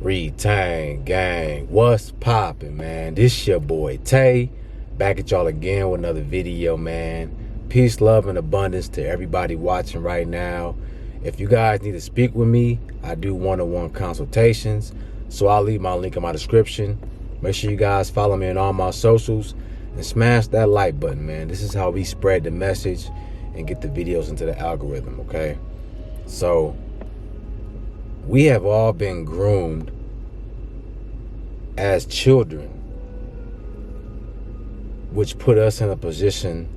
Retain gang, what's poppin', man? This your boy Tay, back at y'all again with another video, man. Peace, love, and abundance to everybody watching right now. If you guys need to speak with me, I do one-on-one consultations, so I'll leave my link in my description. Make sure you guys follow me on all my socials and smash that like button, man. This is how we spread the message and get the videos into the algorithm, okay? So we have all been groomed as children, which put us in a position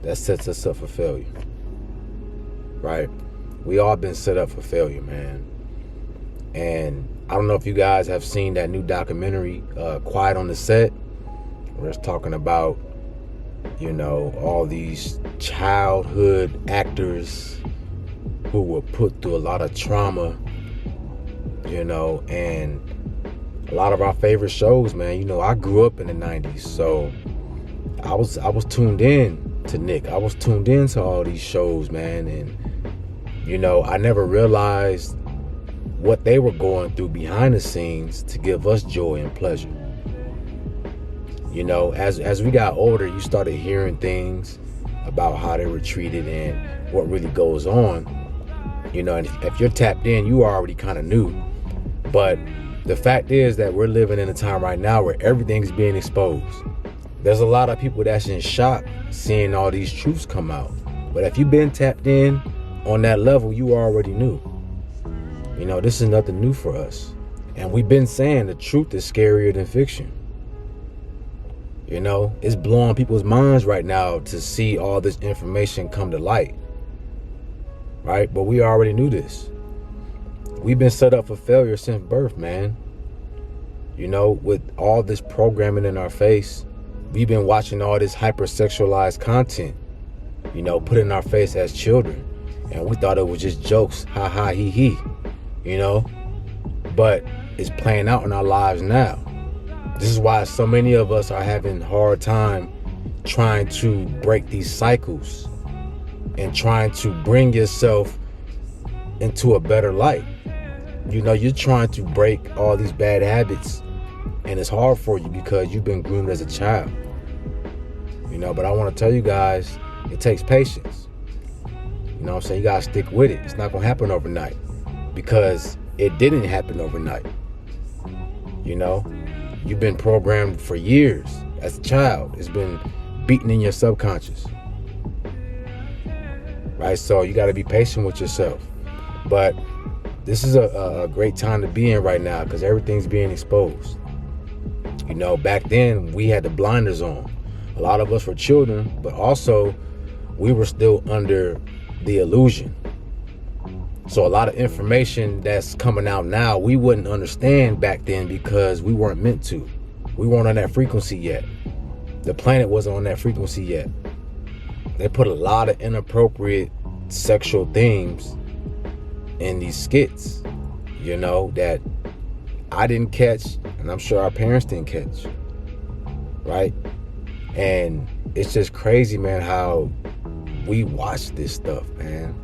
that sets us up for failure, right? We all been set up for failure, man. And I don't know if you guys have seen that new documentary, Quiet on the Set, where it's talking about, you know, all these childhood actors who were put through a lot of trauma, you know, and a lot of our favorite shows, man. You know, I grew up in the 90s, so I was tuned in to Nick. I was tuned in to all these shows, man, and you know, I never realized what they were going through behind the scenes to give us joy and pleasure. You know, as we got older, you started hearing things about how they were treated and what really goes on. You know, and if you're tapped in, you already kind of knew. But the fact is that we're living in a time right now where everything's being exposed. There's a lot of people that's in shock seeing all these truths come out. But if you've been tapped in on that level, you already knew. You know, this is nothing new for us. And we've been saying the truth is scarier than fiction. You know, it's blowing people's minds right now to see all this information come to light. Right? But we already knew this. We've been set up for failure since birth, man. You know, with all this programming in our face, we've been watching all this hypersexualized content, you know, put in our face as children. And we thought it was just jokes, ha ha, he he, you know. But it's playing out in our lives now. This is why so many of us are having a hard time trying to break these cycles and trying to bring yourself into a better light. You know, you're trying to break all these bad habits, and it's hard for you because you've been groomed as a child. You know, but I want to tell you guys, it takes patience. You know what I'm saying? You got to stick with it. It's not going to happen overnight because it didn't happen overnight. You know, you've been programmed for years as a child. It's been beaten in your subconscious. Right? So you got to be patient with yourself. But this is a great time to be in right now because everything's being exposed. You know, back then we had the blinders on. A lot of us were children, but also we were still under the illusion. So a lot of information that's coming out now, we wouldn't understand back then because we weren't meant to. We weren't on that frequency yet. The planet wasn't on that frequency yet. They put a lot of inappropriate sexual themes in these skits, you know, that I didn't catch, and I'm sure our parents didn't catch, right? And it's just crazy, man, how we watch this stuff, man,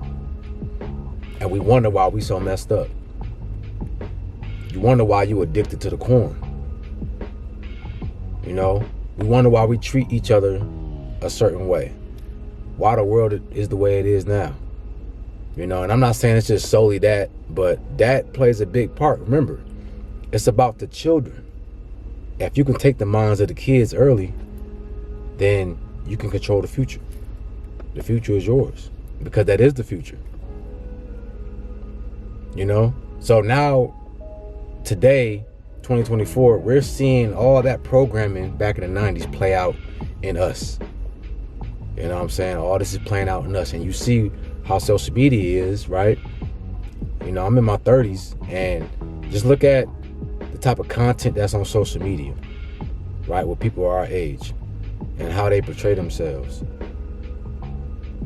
and we wonder why we so messed up. You wonder why you addicted to the corn. You know, we wonder why we treat each other a certain way, why the world is the way it is now. You know, and I'm not saying it's just solely that, but that plays a big part. Remember, it's about the children. If you can take the minds of the kids early, then you can control the future. The future is yours because that is the future. You know, so now, today, 2024, we're seeing all that programming back in the 90s play out in us. You know what I'm saying? All this is playing out in us, and you see how social media is, right? You know, I'm in my 30s, and just look at the type of content that's on social media, right? With people our age and how they portray themselves,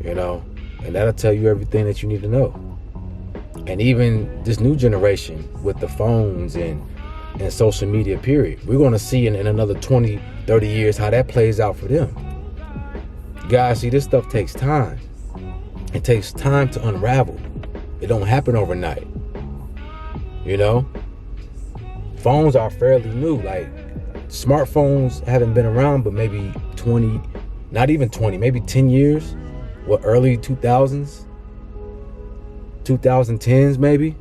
you know, and that'll tell you everything that you need to know. And even this new generation with the phones and social media, period, we're going to see in another 20, 30 years how that plays out for them. You guys see, this stuff takes time. It takes time to unravel. It don't happen overnight. You know? phones are fairly new. Like, smartphones haven't been around but maybe 20, not even 20, maybe 10 years. What, early 2000s, 2010s maybe.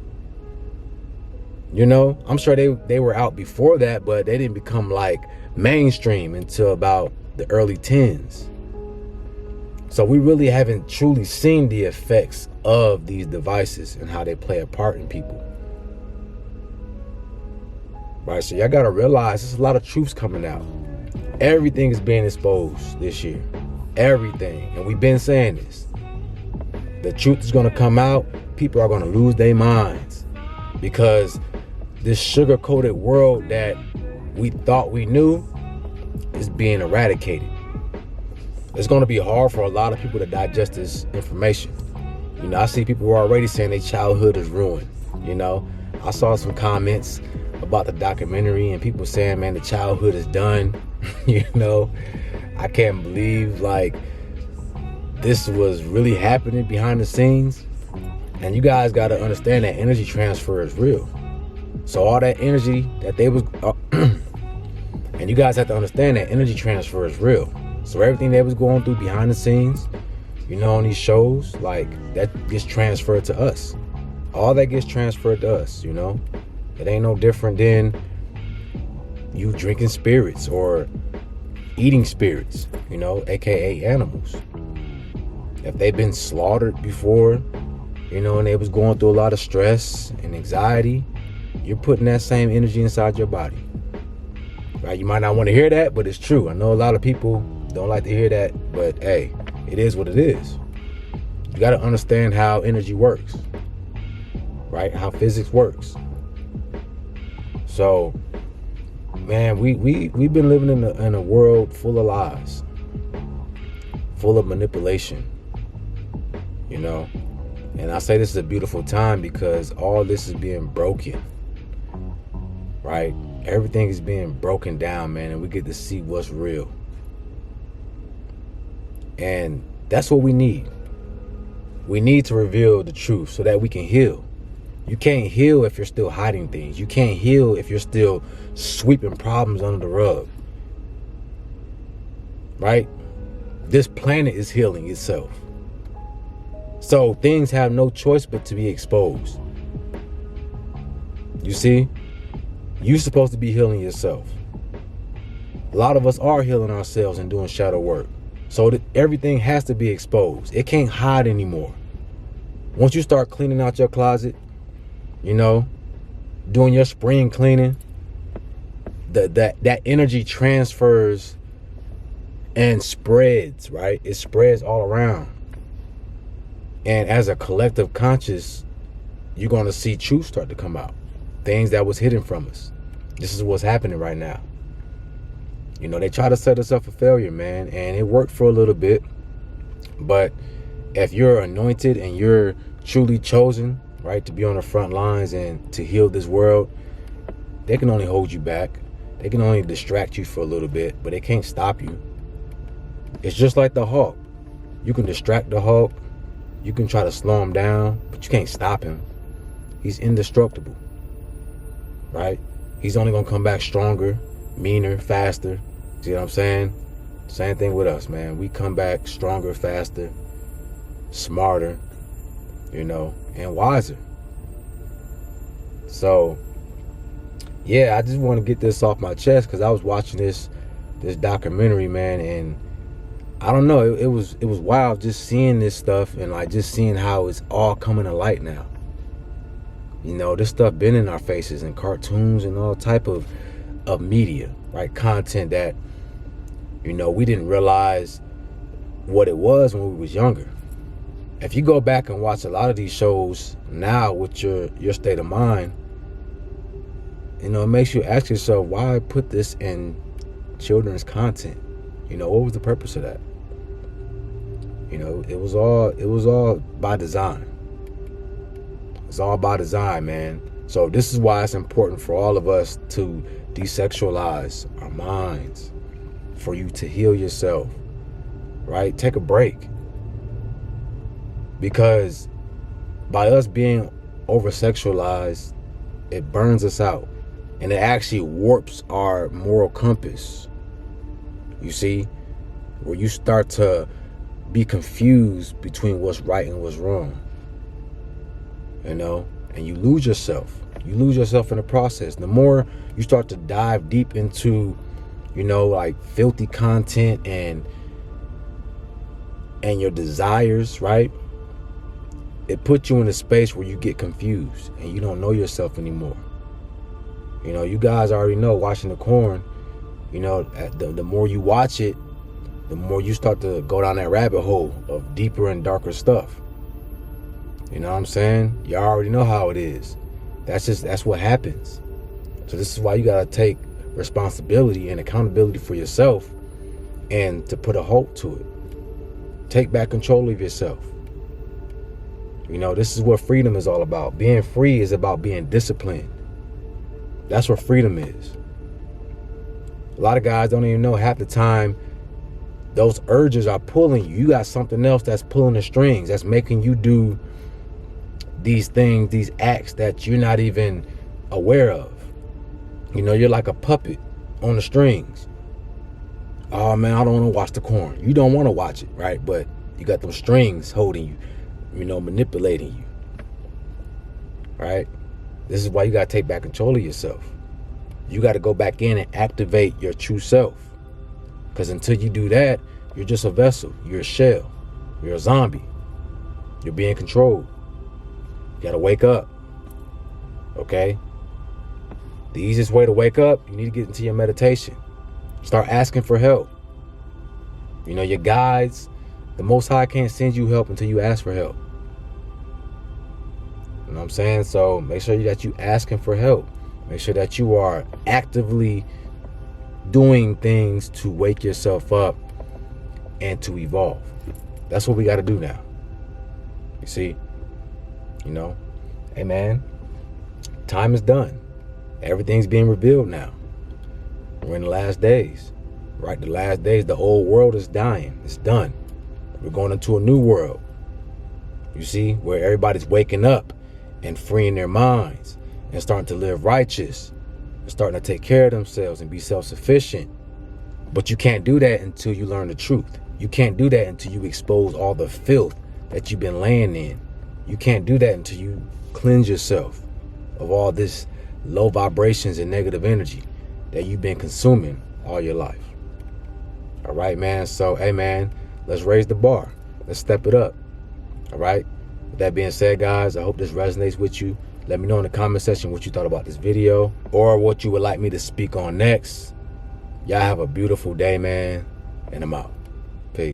You know, I'm sure they were out before that, but they didn't become like mainstream until about the early 10s. So we really haven't truly seen the effects of these devices and how they play a part in people. Right, so y'all gotta realize there's a lot of truths coming out. Everything is being exposed this year. Everything. And we've been saying this. The truth is gonna come out. People are gonna lose their minds. Because this sugar-coated world that we thought we knew is being eradicated. It's gonna be hard for a lot of people to digest this information. You know, I see people who are already saying their childhood is ruined. You know, I saw some comments about the documentary and people saying, man, the childhood is done. You know, I can't believe like this was really happening behind the scenes. And you guys got to understand that energy transfer is real. So all that energy that they was and you guys have to understand that energy transfer is real. So everything they was going through behind the scenes, you know, on these shows, like, that gets transferred to us. All that gets transferred to us, you know. It ain't no different than you drinking spirits or eating spirits, you know, aka animals. If they've been slaughtered before, you know, and they was going through a lot of stress and anxiety, you're putting that same energy inside your body. Right? You might not want to hear that, but it's true. I know a lot of people don't like to hear that, but hey, it is what it is. You got to understand how energy works, right? How physics works. So, man, we've been living in a world full of lies, full of manipulation, you know. And I say this is a beautiful time because all this is being broken, right? Everything is being broken down, man, and we get to see what's real. And that's what we need. We need to reveal the truth so that we can heal. You can't heal if you're still hiding things. You can't heal if you're still sweeping problems under the rug. Right? This planet is healing itself. So things have no choice but to be exposed. You see? You're supposed to be healing yourself. A lot of us are healing ourselves and doing shadow work. So everything has to be exposed. It can't hide anymore. Once you start cleaning out your closet, you know, doing your spring cleaning, that energy transfers and spreads, right? It spreads all around. And as a collective conscious, you're going to see truth start to come out. Things that was hidden from us. This is what's happening right now. You know, they try to set us up for failure, man, and it worked for a little bit. But if you're anointed and you're truly chosen, right, to be on the front lines and to heal this world, they can only hold you back. They can only distract you for a little bit, but they can't stop you. It's just like the Hulk. You can distract the Hulk. You can try to slow him down, but you can't stop him. He's indestructible, right? He's only going to come back stronger, meaner, faster. See what I'm saying? Same thing with us, man. We come back stronger, faster, smarter, you know, and wiser. So, yeah, I just want to get this off my chest because I was watching this documentary, man, and I don't know, it was wild just seeing this stuff and like just seeing how it's all coming to light now. You know, this stuff been in our faces and cartoons and all type of media, right? Content that, you know, we didn't realize what it was when we was younger. If you go back and watch a lot of these shows now with your state of mind, you know, it makes you ask yourself, why put this in children's content? You know, what was the purpose of that? You know, it was all by design. It's all by design, man. So this is why it's important for all of us to desexualize our minds, for you to heal yourself, right? Take a break. Because by us being over-sexualized, it burns us out. And it actually warps our moral compass. You see, where you start to be confused between what's right and what's wrong. You know, and you lose yourself. You lose yourself in the process. The more you start to dive deep into, you know, like filthy content and your desires, right? It puts you in a space where you get confused and you don't know yourself anymore. You know, you guys already know, watching the corn, you know, the more you watch it, the more you start to go down that rabbit hole of deeper and darker stuff. You know what I'm saying? You already know how it is. That's what happens. So this is why you gotta take responsibility and accountability for yourself and to put a halt to it. Take back control of yourself. You know, this is what freedom is all about. Being free is about being disciplined. That's what freedom is. A lot of guys don't even know half the time those urges are pulling you. You got something else that's pulling the strings, that's making you do these things, these acts that you're not even aware of. You know, you're like a puppet on the strings. Oh man, I don't want to watch the corn. You don't want to watch it, right? But you got those strings holding you, you know, manipulating you, right? This is why you got to take back control of yourself. You got to go back in and activate your true self. Because until you do that, you're just a vessel. You're a shell. You're a zombie. You're being controlled. You got to wake up. Okay? The easiest way to wake up, you need to get into your meditation. Start asking for help. You know, your guides, the Most High can't send you help until you ask for help. You know what I'm saying? So make sure that you asking for help. Make sure that you are actively doing things to wake yourself up and to evolve. That's what we got to do now. You see? You know? Hey man, time is done. Everything's being revealed now. We're in the last days. Right? The last days, the old world is dying. It's done. We're going into a new world. You see? Where everybody's waking up and freeing their minds and starting to live righteous and starting to take care of themselves and be self-sufficient. But you can't do that until you learn the truth. You can't do that until you expose all the filth that you've been laying in. You can't do that until you cleanse yourself of all this low vibrations and negative energy that you've been consuming all your life. All right, man. So, hey, man, let's raise the bar. Let's step it up. All right. With that being said, guys, I hope this resonates with you. Let me know in the comment section what you thought about this video or what you would like me to speak on next. Y'all have a beautiful day, man, and I'm out.